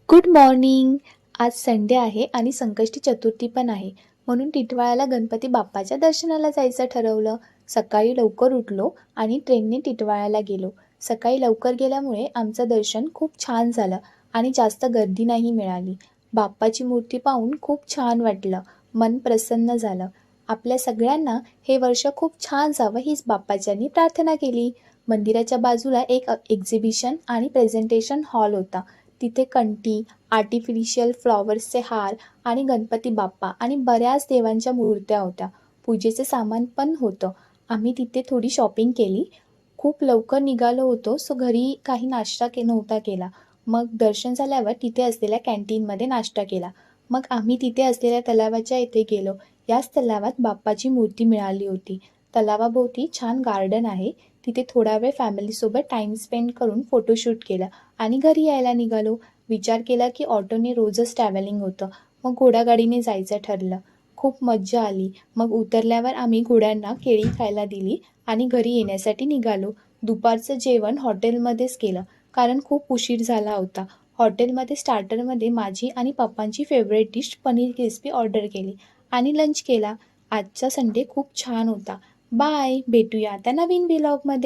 Good morning. आज Sunday आहे आणि संकष्टी चतुर्थी पण आहे. म्हणून टिटवाळ्याला गणपती बाप्पाच्या दर्शनाला जायचं ठरवलं. सकाळी लवकर उठलो आणि ट्रेनने टिटवाळ्याला गेलो. सकाळी लवकर गेल्यामुळे आमचं दर्शन खूप छान झालं आणि जास्त गर्दी नाही मिळाली. बाप्पाची मूर्ती पाहून खूप छान वाटलं. मन प्रसन्न झालं. आपल्या सगळ्यांना हे वर्ष खूप छान जावं हीच बाप्पाच्यांनी प्रार्थना केली. मंदिराच्या बाजूला एक एक्झिबिशन आणि प्रेझेंटेशन हॉल होता. तिथे कंठी, आर्टिफिशियल फ्लॉवर्सचे हार आणि गणपती बाप्पा आणि बऱ्याच देवांच्या मूर्त्या होत्या. पूजेचे सामान पण होतं. आम्ही तिथे थोडी शॉपिंग केली. खूप लवकर निघालो होतो, सो घरी काही नाश्ता नव्हता केला. मग दर्शन झाल्यावर तिथे असलेल्या कॅन्टीनमध्ये नाश्ता केला. मग आम्ही तिथे असलेल्या तलावाच्या इथे गेलो. याच तलावात बाप्पाची मूर्ती मिळाली होती. तलावाभोवती छान गार्डन आहे. तिथे थोडा वेळ फॅमिलीसोबत टाईम स्पेंड करून फोटोशूट केला आणि घरी यायला निघालो. विचार केला की ऑटोने रोजच ट्रॅव्हलिंग होतं, मग घोडागाडीने जायचं ठरलं. खूप मज्जा आली. मग उतरल्यावर आम्ही घोड्यांना केळी खायला दिली आणि घरी येण्यासाठी निघालो. दुपारचं जेवण हॉटेलमध्येच केलं कारण खूप उशीर झाला होता. हॉटेलमध्ये स्टार्टरमध्ये माझी आणि पप्पांची favourite dish paneer crispy order केली आणि लंच केला. आजचा संडे खूप छान होता. बाय. भेटूया आता नवीन व्लॉगमध्ये.